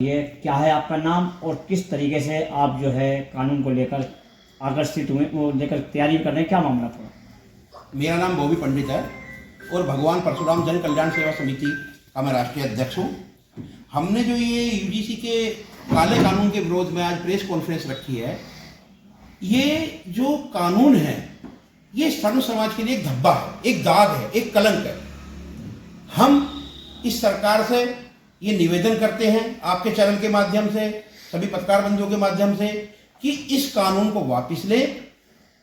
ये क्या है आपका नाम और किस तरीके से आप जो है कानून को लेकर आकर्षित हुए, वो लेकर तैयारी कर रहे हैं, क्या मामला था? मेरा नाम बॉबी पंडित है और भगवान परशुराम जन कल्याण सेवा समिति का मैं राष्ट्रीय अध्यक्ष हूँ। हमने जो ये यूजीसी के काले कानून के विरोध में आज प्रेस कॉन्फ्रेंस रखी है, ये जो कानून है ये सर्व समाज के लिए एक धब्बा है, एक दाग है, एक कलंक है। हम इस सरकार से ये निवेदन करते हैं आपके चैनल के माध्यम से, सभी पत्रकार बंधुओं के माध्यम से, कि इस कानून को वापस ले,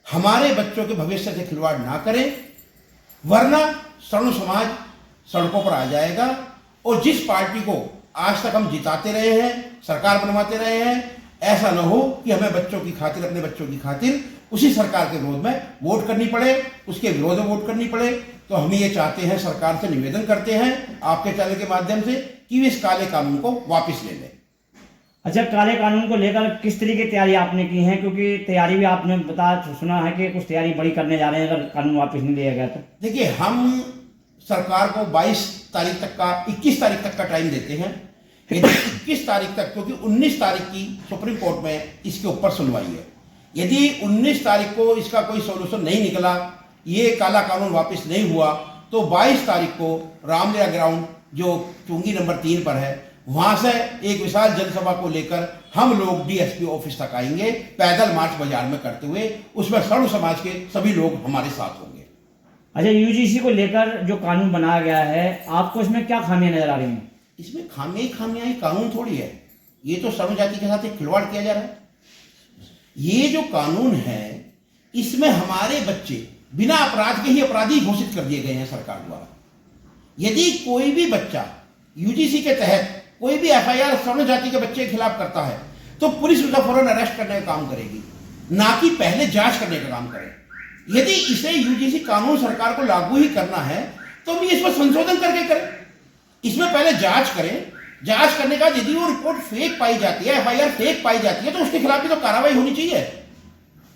हमारे बच्चों के भविष्य से खिलवाड़ ना करें, वरना सर्व समाज सड़कों पर आ जाएगा। और जिस पार्टी को आज तक हम जिताते रहे हैं, सरकार बनवाते रहे हैं, ऐसा न हो कि हमें बच्चों की खातिर, अपने बच्चों की खातिर उसी सरकार के विरोध में वोट करनी पड़े, उसके विरोध में वोट करनी पड़े। तो हम ये चाहते हैं, सरकार से निवेदन करते हैं आपके चैनल के माध्यम से कि वे इस काले कानून को वापस ले लें। अच्छा, काले कानून को लेकर किस तरीके की तैयारी आपने की है? क्योंकि तैयारी भी आपने सुना है कि कुछ तैयारी बड़ी करने जा रहे हैं अगर कानून वापस नहीं लिया गया तो। देखिए, हम सरकार को 22 तारीख तक का 21 तारीख तक का टाइम देते हैं। 21 तारीख तक, क्योंकि 19 तारीख की सुप्रीम कोर्ट में इसके ऊपर सुनवाई है। यदि 19 तारीख को इसका कोई सोल्यूशन नहीं निकला, ये काला कानून वापस नहीं हुआ, तो 22 तारीख को रामलीला ग्राउंड जो चुंगी नंबर 3 पर है, वहां से एक विशाल जनसभा को लेकर हम लोग डीएसपी ऑफिस तक आएंगे, पैदल मार्च बाजार में करते हुए। उसमें सर्व समाज के सभी लोग हमारे साथ होंगे। अच्छा, यूजीसी को लेकर जो कानून बनाया गया है, आपको इसमें क्या खामियां नजर आ रही हैं? इसमें खामियां कानून थोड़ी है, ये तो सर्व जाति के साथ एक खिलवाड़ किया जा रहा है। ये जो कानून है, इसमें हमारे बच्चे बिना अपराध के ही अपराधी घोषित कर दिए गए हैं सरकार द्वारा। यदि कोई भी बच्चा यूजीसी के तहत कोई भी एफआईआर सर्व जाति के बच्चे के खिलाफ करता है, तो पुलिस उसका फौरन अरेस्ट करने का काम करेगी, ना कि पहले जांच करने का काम करे। यदि इसे यूजीसी कानून सरकार को लागू ही करना है, तो हम इसमें संशोधन करके करें, इसमें पहले जांच करें। जांच करने का यदि वो रिपोर्ट फेक पाई जाती है, एफआईआर फेक पाई जाती है, तो उसके खिलाफ भी तो कार्रवाई होनी चाहिए।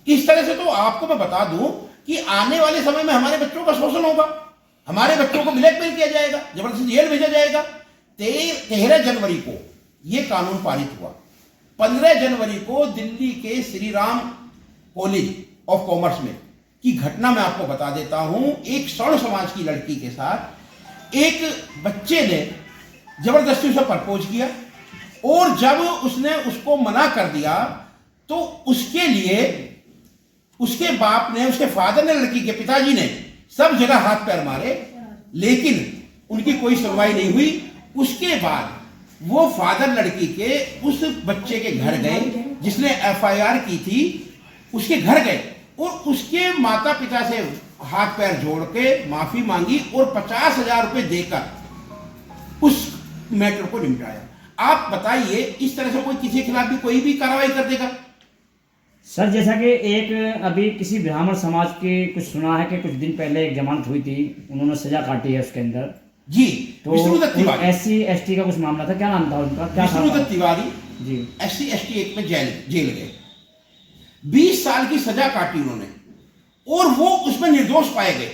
इस तरह से तो आपको मैं बता दूं कि आने वाले समय में हमारे बच्चों का शोषण होगा, हमारे बच्चों को ब्लैकमेल किया जाएगा, जबरदस्ती जेल भेजा जाएगा। 13 जनवरी को यह कानून पारित हुआ। 15 जनवरी को दिल्ली के Shri Ram college of commerce में की घटना मैं आपको बता देता हूं। एक सर्व समाज की लड़की के साथ एक बच्चे ने जबरदस्ती उसे प्रपोज किया, और जब उसने उसको मना कर दिया, तो उसके लिए उसके बाप ने, उसके फादर ने, लड़की के पिताजी ने सब जगह हाथ पैर मारे, लेकिन उनकी कोई सुनवाई नहीं हुई। उसके बाद वो फादर लड़की के उस बच्चे के घर गए जिसने एफआईआर की थी, उसके घर गए और उसके माता पिता से हाथ पैर जोड़ के माफी मांगी और 50,000 रुपए देकर उस मैटर को निपटाया। आप बताइए, इस तरह से कोई किसी के खिलाफ भी कोई भी कार्रवाई कर देगा? सर, जैसा कि एक अभी किसी ब्राह्मण समाज के कुछ सुना है कि कुछ दिन पहले एक जमानत हुई थी, उन्होंने सजा काटी है उसके अंदर जी, तो विष्णुदत्त तिवारी, SC ST का कुछ मामला था, क्या नाम था उनका? क्या Vishnudutt Tiwari ji, SC ST act में जेल गए। 20 साल की सजा काटी उन्होंने और वो उसमें निर्दोष पाए गए।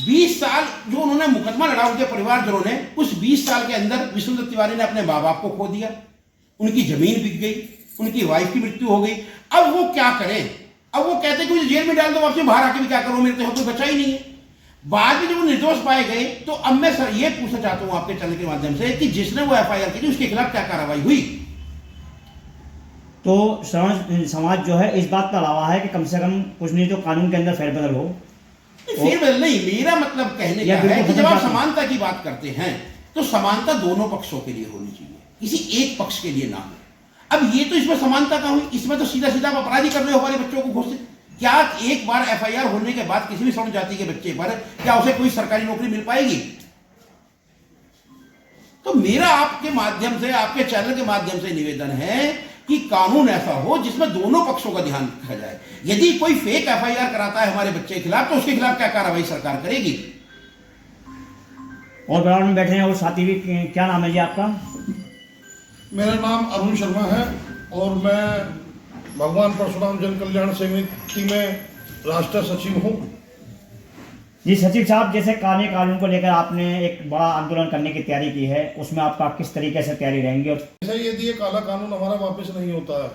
20 साल जो उन्होंने मुकदमा लड़ा, उनके परिवारजनों ने, उस 20 साल के अंदर विष्णुदत्त तिवारी ने अपने माँ बाप को खो दिया, उनकी जमीन बिक गई, उनकी वाइफ की मृत्यु हो गई। अब वो क्या करें? अब वो कहते हैं कि मुझे जेल में डाल दो, वापस बाहर आके भी क्या करूं, मेरे तो कोई बचा ही नहीं है। बाद में जब वो निर्दोष पाए गए, तो अब मैं सर ये पूछना चाहता हूं आपके चैनल के माध्यम से कि जिसने वो एफआईआर की थी उसके खिलाफ क्या कार्रवाई हुई? तो समाज जो है इस बात पर अलावा है कि कम से कम कुछ नहीं तो कानून के अंदर फेरबदल हो। फेरबदल नहीं, मेरा मतलब कहने का है कि जब आप समानता की बात करते हैं, तो समानता दोनों पक्षों के लिए होनी चाहिए, किसी एक पक्ष के लिए ना हो। अब ये तो इसमें समानता का हुई, इसमें तो सीधा सीधा आप अपराधी कर रहे हो हमारे बच्चों को घोषित। क्या एक बार एफआईआर होने के बाद किसी भी सर्व जाति के बच्चे पर क्या उसे कोई सरकारी नौकरी मिल पाएगी? तो मेरा आपके माध्यम से, आपके चैनल के माध्यम से निवेदन है कि कानून ऐसा हो जिसमें दोनों पक्षों का ध्यान रखा जाए। यदि कोई फेक एफआईआर कराता है हमारे बच्चे के खिलाफ, तो उसके खिलाफ क्या कार्रवाई सरकार करेगी? और बराबर में बैठे हैं और साथी भी, क्या नाम है जी आपका? मेरा नाम अरुण शर्मा है और मैं भगवान परशुराम जन कल्याण समिति में राष्ट्रीय सचिव हूँ। जी सचिव साहब, जैसे काले कानून को लेकर आपने एक बड़ा आंदोलन करने की तैयारी की है, उसमें आपका किस तरीके से तैयारी रहेंगी? और जैसे यदि ये काला कानून हमारा वापस नहीं होता है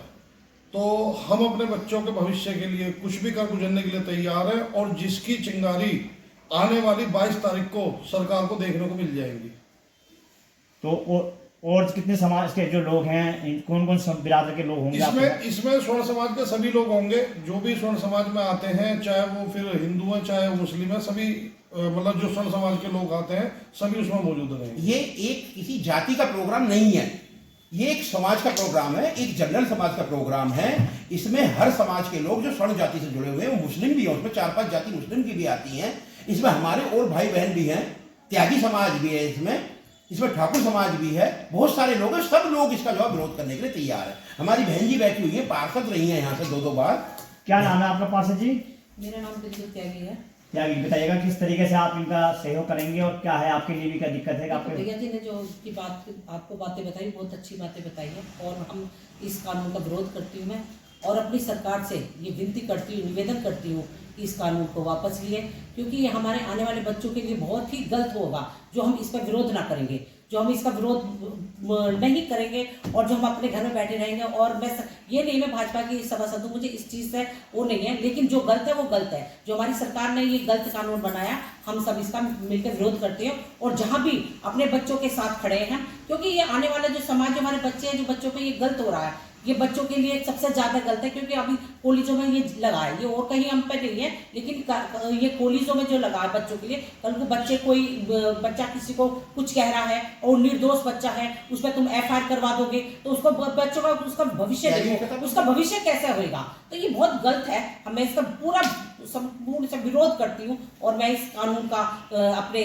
तो हम अपने बच्चों के भविष्य के लिए कुछ भी कर गुजरने के लिए तैयार हैं, और जिसकी चिंगारी आने वाली 22 तारीख को सरकार को देखने को मिल जाएंगी। तो और कितने समाज के जो लोग हैं, कौन कौन सब बिरादर के लोग होंगे इसमें स्वर्ण समाज के सभी लोग होंगे, जो भी स्वर्ण समाज में आते हैं, चाहे वो फिर हिंदू हैं चाहे वो मुस्लिम है, सभी मतलब जो स्वर्ण समाज के लोग आते हैं सभी उसमें मौजूद रहेंगे। ये एक किसी जाति का प्रोग्राम नहीं है, ये एक समाज का प्रोग्राम है, एक जनरल समाज का प्रोग्राम है। इसमें हर समाज के लोग जो स्वर्ण जाति से जुड़े हुए हैं, वो मुस्लिम भी है, उसमें 4-5 जाति मुस्लिम की भी आती हैं, इसमें हमारे और भाई बहन भी हैं, त्यागी समाज भी है, इसमें ठाकुर समाज भी है, बहुत सारे लोग हैं, सब लोग इसका जो विरोध करने के लिए तैयार है। हमारी बहन जी बैठी हुई है, पार्षद रही है यहाँ से 2-2 बार। क्या नाम है आपका पार्षद जी? मेरा नाम बिल्कुल त्यागी है। त्यागी, बताइएगा किस तरीके से आप इनका सहयोग करेंगे और क्या है आपके लिए भी क्या दिक्कत है? आपके भैया जी ने जो की बात आपको बातें बताई, बहुत अच्छी बातें बताई है, और हम इस कानून का विरोध करती हूँ मैं, और अपनी सरकार से ये विनती करती हूँ, निवेदन करती हूँ कि इस कानून को वापस लिए, क्योंकि ये हमारे आने वाले बच्चों के लिए बहुत ही गलत होगा जो हम इस पर विरोध ना करेंगे, जो हम इसका विरोध नहीं करेंगे और जो हम अपने घर में बैठे रहेंगे। और ये नहीं मैं भाजपा की सभासद हूँ, मुझे इस चीज़ से वो नहीं है, लेकिन जो गलत है वो गलत है। जो हमारी सरकार ने ये गलत कानून बनाया, हम सब इसका मिलकर विरोध करते हैं, और जहाँ भी अपने बच्चों के साथ खड़े हैं, क्योंकि ये आने वाला जो समाज, हमारे बच्चे हैं, जो बच्चों पे ये गलत हो रहा है, ये बच्चों के लिए सबसे ज्यादा गलत है, क्योंकि अभी कॉलेजों में ये लगा है, ये और कहीं हम पे नहीं है, लेकिन ये कॉलेजों में जो लगा है बच्चों के लिए, कल को बच्चे कोई बच्चा किसी को कुछ कह रहा है और निर्दोष बच्चा है, उस पर तुम FIR करवा दोगे, तो उसको बच्चों का उसका भविष्य देखो, उसका भविष्य कैसे होगा? तो ये बहुत गलत है। मैं इसका पूरा संपूर्ण से विरोध करती हूँ, और मैं इस कानून का अपने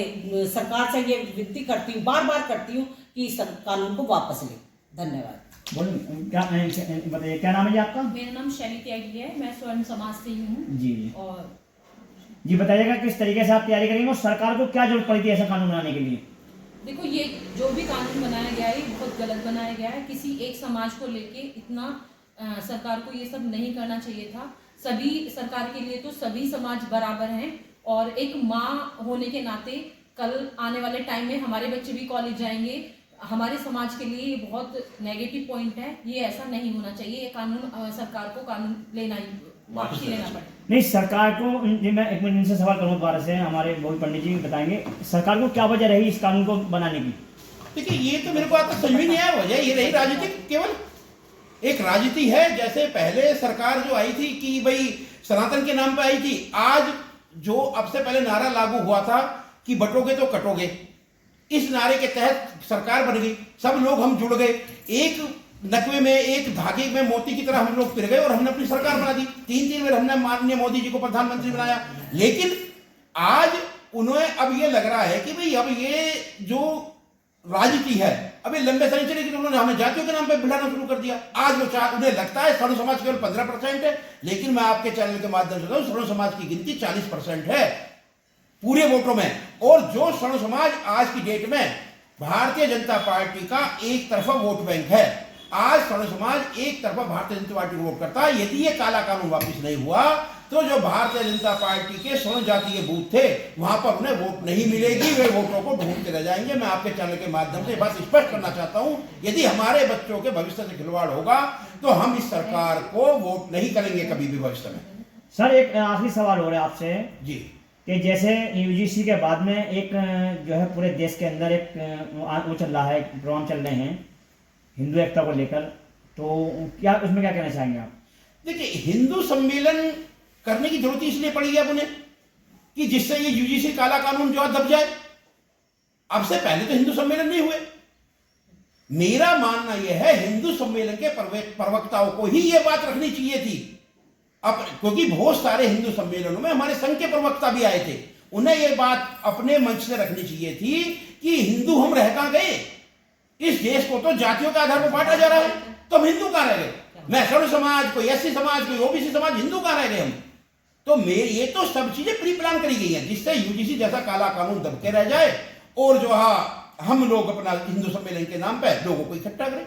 सरकार से ये विनती करती हूँ, बार बार करती हूँ कि इस कानून को वापस ले। धन्यवाद। क्या बताइए, क्या नाम है जी आपका? मेरा नाम शैली त्यागी है, मैं स्वर्ण समाज से ही हूँ। जी और जी बताइएगा किस तरीके से आप तैयारी करेंगे और सरकार को क्या जरूरत पड़ी थी ऐसा कानून बनाने के लिए? देखो, ये जो भी कानून बनाया गया है बहुत गलत बनाया गया है। किसी एक समाज को लेके इतना सरकार को ये सब नहीं करना चाहिए था। सभी सरकार के लिए तो सभी समाज बराबर हैं, और एक माँ होने के नाते कल आने वाले टाइम में हमारे बच्चे भी कॉलेज जाएंगे। हमारे समाज के लिए ये बहुत नेगेटिव पॉइंट है, ये ऐसा नहीं होना चाहिए। ये कानून सरकार को कानून वापसी लेना पड़े। नहीं, सरकार को जी मैं एक मिनट से सवाल करूँ दोबारा से, हमारे बोल पंडित जी बताएंगे सरकार को क्या वजह रही इस कानून को बनाने की? देखिए, ये तो मेरे को आज तक समझ में नहीं आया। वजह ये रही राजनीतिक, केवल एक राजनीति है। जैसे पहले सरकार जो आई थी कि भाई सनातन के नाम पे आई थी, आज जो अब से पहले नारा लागू हुआ था कि बटोगे तो कटोगे, इस नारे के तहत सरकार बन गई, सब लोग हम जुड़ गए, एक नकवे में एक धागे में मोती की तरह हम लोग पिर गए और हमने अपनी सरकार बना दी। 3 बार हमने माननीय मोदी जी को प्रधानमंत्री बनाया। लेकिन आज उन्हें अब ये लग रहा है कि भाई अब ये जो राजनीति है अभी लंबे समय चलेगी, तो उन्होंने हमें जातियों के नाम पर भिड़ाना शुरू कर दिया। आज वो उन्हें लगता है स्वर्ण समाज केवल 15% है, लेकिन मैं आपके चैनल के माध्यम से कहूं, स्वर्ण समाज की गिनती 40% है पूरे वोटों में। और जो स्वर्ण समाज आज की डेट में भारतीय जनता पार्टी का एक तरफा वोट बैंक है, आज स्वर्ण समाज एक तरफा भारतीय जनता पार्टी को वोट करता है। यदि ये काला कानून वापस नहीं हुआ तो जो भारतीय जनता पार्टी के स्वर्ण जातीय बूथ थे वहां पर उन्हें वोट नहीं मिलेगी, वे वोटों को ढूंढते रह जाएंगे। मैं आपके चैनल के माध्यम से बात स्पष्ट करना चाहता हूं, यदि हमारे बच्चों के भविष्य से खिलवाड़ होगा तो हम इस सरकार को वोट नहीं करेंगे कभी भी भविष्य में। सर, एक आखिरी सवाल हो रहा है आपसे जी, कि जैसे UGC के बाद में एक जो है पूरे देश के अंदर एक वो चल रहा है, प्रोग्राम चल रहे हैं हिंदू एकता को लेकर, तो क्या उसमें क्या कहना चाहेंगे आप? देखिए, हिंदू सम्मेलन करने की जरूरत इसलिए पड़ी है अब उन्हें कि जिससे ये UGC काला कानून जो है दब जाए। अब से पहले तो हिंदू सम्मेलन नहीं हुए। मेरा मानना यह है हिंदू सम्मेलन के प्रवक्ताओं को ही यह बात रखनी चाहिए थी। अब क्योंकि बहुत सारे हिंदू सम्मेलनों में हमारे संघ के प्रवक्ता भी आए थे, उन्हें यह बात अपने मंच से रखनी चाहिए थी कि हिंदू हम रह कहां गए, इस देश को तो जातियों के आधार पर बांटा जा रहा है, तो हम हिंदू कहां रह गए? मैं स्वर्ण समाज, कोई SC समाज, कोई OBC समाज, हिंदू कहां रह गए हम? तो ये तो सब चीजें प्री प्लान करी गई हैं जिससे UGC जैसा काला कानून दबके रह जाए और जो हम लोग अपना हिंदू सम्मेलन के नाम पर लोगों को इकट्ठा करें।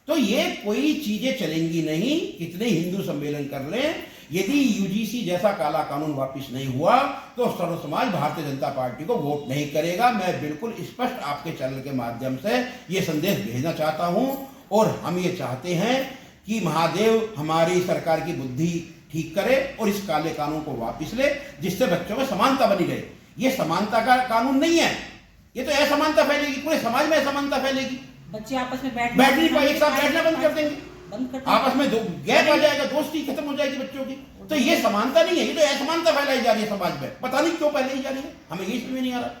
तो ये कोई चीजें चलेंगी नहीं, कितने हिंदू सम्मेलन कर लें, यदि यूजीसी जैसा काला कानून वापस नहीं हुआ तो सर्व समाज भारतीय जनता पार्टी को वोट नहीं करेगा। मैं बिल्कुल स्पष्ट आपके चैनल के माध्यम से ये संदेश भेजना चाहता हूं। और हम ये चाहते हैं कि महादेव हमारी सरकार की बुद्धि ठीक करे और इस काले कानून को वापस ले, जिससे बच्चों में समानता बनी रहे। ये समानता का कानून नहीं है, ये तो असमानता फैलेगी, पूरे समाज में असमानता फैलेगी। बच्चे आपस में बैठ नहीं पाए, एक साथ बैठना बंद कर देंगे, आपस में गैप आ जाएगा, दोस्ती खत्म हो जाएगी बच्चों की। तो ये समानता नहीं है, ये तो असमानता फैलाई जा रही है समाज में, पता नहीं क्यों फैलाई जा रही है, हमें ये समझ में नहीं आ रहा।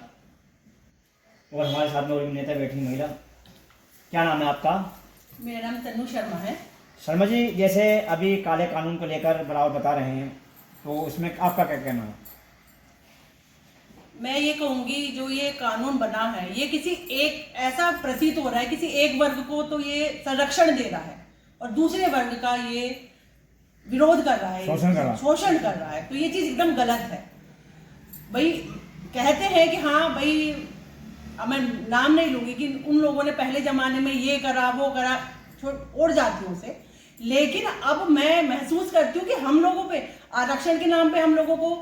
और हमारे साथ में और भी नेता बैठी महिला, क्या नाम है आपका? मेरा नाम तन्नू शर्मा है। शर्मा जी, जैसे अभी काले कानून को लेकर बराबर बता रहे हैं, तो उसमें आपका क्या कहना है? मैं ये कहूंगी जो ये कानून बना है ये किसी एक ऐसा प्रतीत हो रहा है किसी एक वर्ग को तो ये संरक्षण दे रहा है और दूसरे वर्ग का ये विरोध कर रहा है, शोषण कर रहा है। तो ये चीज एकदम गलत है। भाई कहते हैं कि हाँ भाई, अब मैं नाम नहीं लूंगी कि उन लोगों ने पहले जमाने में ये करा वो करा और जातियों से, लेकिन अब मैं महसूस करती हूँ कि हम लोगों पे आरक्षण के नाम पे हम लोगों को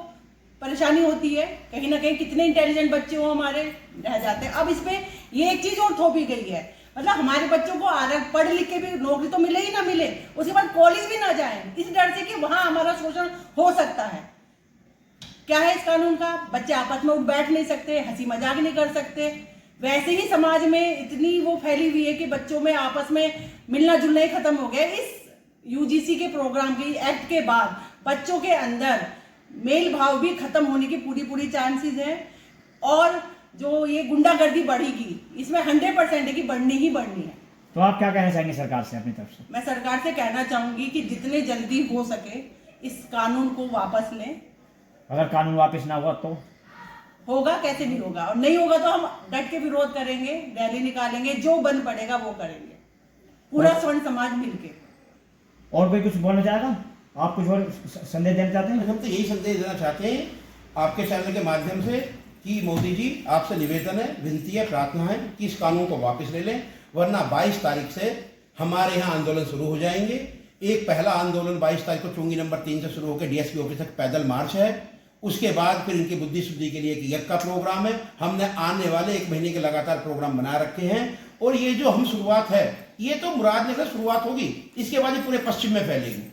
परेशानी होती है। कहीं ना कहीं कितने इंटेलिजेंट बच्चे हो हमारे रह जाते हैं। अब इसमें ये एक चीज और थोपी गई है, मतलब हमारे बच्चों को पढ़ लिख के भी नौकरी तो मिले ही ना मिले, उसके बाद कॉलेज भी ना जाए, इस डर से कि वहां हमारा शोषण हो सकता है। क्या है इस कानून का? बच्चे आपस में उठ बैठ नहीं सकते, हंसी मजाक नहीं कर सकते। वैसे ही समाज में इतनी वो फैली हुई है कि बच्चों में आपस में मिलना जुलना ही खत्म हो गया। इस यूजीसी के प्रोग्राम के एक्ट के बाद बच्चों के अंदर मेल भाव भी खत्म होने की पूरी चांसेस हैं और जो ये गुंडागर्दी बढ़ेगी इसमें 100% है कि बढ़नी ही बढ़नी है। तो आप क्या कहना चाहेंगे सरकार से अपनी तरफ से? मैं सरकार से कहना चाहूंगी कि जितने जल्दी हो सके इस कानून को वापस लें। अगर कानून वापस ना हुआ तो होगा, कैसे भी होगा, और नहीं होगा तो हम डट के विरोध करेंगे, रैली निकालेंगे, जो बन पड़ेगा वो करेंगे, पूरा स्वर्ण समाज मिलके। और कोई कुछ बोलना चाहेगा? आप कुछ और संदेश देना चाहते हैं? हम तो यही संदेश देना चाहते हैं आपके चैनल के माध्यम से कि मोदी जी आपसे निवेदन है, विनती है, प्रार्थना है कि इस कानून को वापस ले लें, वरना 22 तारीख से हमारे यहाँ आंदोलन शुरू हो जाएंगे। एक पहला आंदोलन 22 तारीख को चुंगी नंबर 3 से शुरू होकर डीएसपी ऑफिस तक पैदल मार्च है। उसके बाद फिर इनकी बुद्धि शुद्धि के लिए एक यज्ञ का प्रोग्राम है। हमने आने वाले 1 महीने के लगातार प्रोग्राम बना रखे हैं और ये जो हम शुरुआत है ये तो मुरादनगर से शुरुआत होगी, इसके बाद ये पूरे पश्चिम में फैलेगी।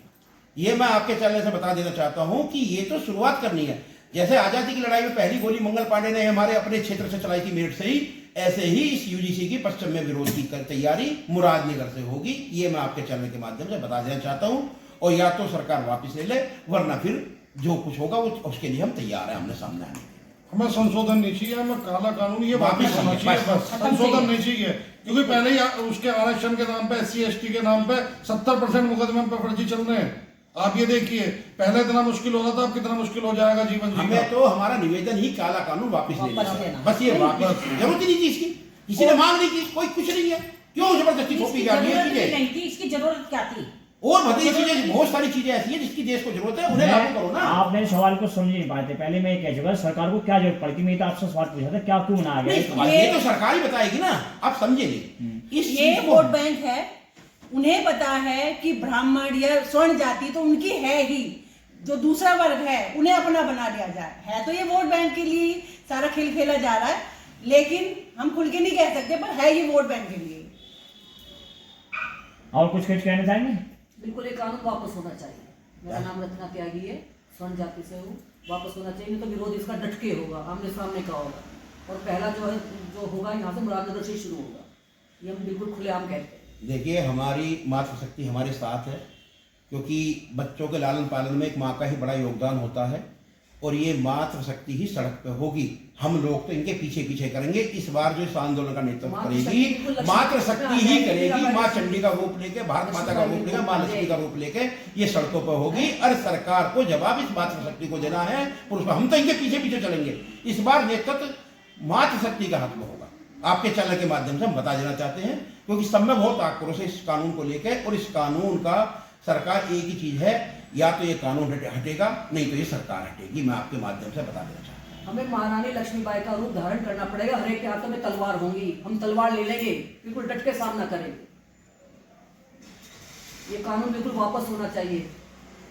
ये मैं आपके चैनल से बता देना चाहता हूं कि ये तो शुरुआत करनी है। जैसे आजादी की लड़ाई में पहली गोली मंगल पांडे ने हमारे अपने क्षेत्र से चलाई थी, मेरठ से ही, ऐसे ही इस यूजीसी की पश्चिम में विरोध की तैयारी मुरादनगर से होगी। ये मैं आपके चैनल के माध्यम से बता देना चाहता हूं। और या तो सरकार वापस ले ले, वरना फिर जो कुछ होगा वो उसके लिए हम तैयार हैं, हमने सामने आने के लिए। हमें संशोधन नहीं चाहिए, हमें काला कानून ये वापस होना चाहिए, बस संशोधन नहीं चाहिए। क्योंकि पहले ही उसके आरक्षण के नाम पे, SC ST के नाम पे 70% मुकदमे पे फर्जी चल रहे हैं। आप ये देखिए, पहले इतना मुश्किल हो रहा था, अब कितना मुश्किल हो जाएगा जीवन जीना। हमें तो हमारा निवेदन ही काला कानून वापस ले लेना, बस ये वापस, जरूरत ही नहीं थी इसकी, किसी ने मांग नहीं की, कोई कुछ नहीं है, क्यों जबरदस्ती थोपी जा रही है चीजें? नहीं थी, इसकी जरूरत क्या थी? और भतीजी चीजें, बहुत सारी चीजें ऐसी हैं जिसकी देश को जरूरत है, उन्हें लागू करो ना। आप मेरे सवाल को समझ नहीं पाए थे। पहले मैं ये कह चुका, सरकार को क्या जरूरत पड़ती? मैं तो आपसे सवाल पूछा था, क्या क्यों बनाया गया? ये तो सरकार ही बताएगी ना, आप समझेंगे इस ये चीज को। वोट बैंक है, उन्हें पता है कि ब्राह्मण या स्वर्ण जाति तो उनकी है ही, जो दूसरा वर्ग है उन्हें अपना बना लिया जाए। है तो ये वोट बैंक के लिए ही सारा खेल खेला जा रहा है, लेकिन हम खुल के नहीं कह सकते, पर है ये वोट बैंक के लिए। और कुछ कहना चाहेंगे? बिल्कुल ये कानून वापस होना चाहिए। मेरा नाम रत्ना त्यागी है, स्वर्ण जाति से हूँ। वापस होना चाहिए, नहीं तो विरोध इसका डट के होगा, आमने सामने का होगा। और पहला जो है जो होगा यहाँ से मुरादनगर से शुरू होगा, ये हम बिल्कुल खुलेआम कहते हैं। देखिए, हमारी मातृशक्ति हमारे साथ है, क्योंकि बच्चों के लालन पालन में एक माँ का ही बड़ा योगदान होता है और ये मातृशक्ति ही सड़क पे होगी। हम लोग तो इनके पीछे पीछे करेंगे। इस बार जो इस आंदोलन का नेतृत्व करेगी मातृशक्ति ही करेगी। माँ चंडी का रूप लेके, भारत माता का रूप लेके, माँ लक्ष्मी का रूप लेके ये सड़कों पर होगी और सरकार को जवाब इस मातृशक्ति को देना है। पुरुष हम तो इनके पीछे पीछे चलेंगे। इस बार नेतृत्व मातृशक्ति का हक में होगा। आपके चैनल के माध्यम से हम बता देना चाहते हैं, क्योंकि सब में बहुत आक्रोश है इस कानून को लेकर। और इस कानून का सरकार एक ही चीज है, या तो ये कानून हटेगा, नहीं तो ये सरकार हटेगी। मैं आपके माध्यम से बता देना चाहता हूँ। हमें महारानी लक्ष्मीबाई का रूप धारण करना पड़ेगा। हर एक के हाथों में तलवार होंगी, हम तलवार ले लेंगे, बिल्कुल डट के सामना करेंगे। ये कानून बिल्कुल वापस होना चाहिए।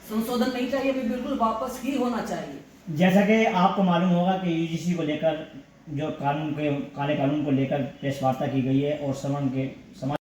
संशोधन नहीं चाहिए, बिल्कुल वापस ही होना चाहिए। जैसा कि आपको मालूम होगा कि यूजीसी को लेकर जो काले कानून को लेकर प्रेस वार्ता की गई है और समाज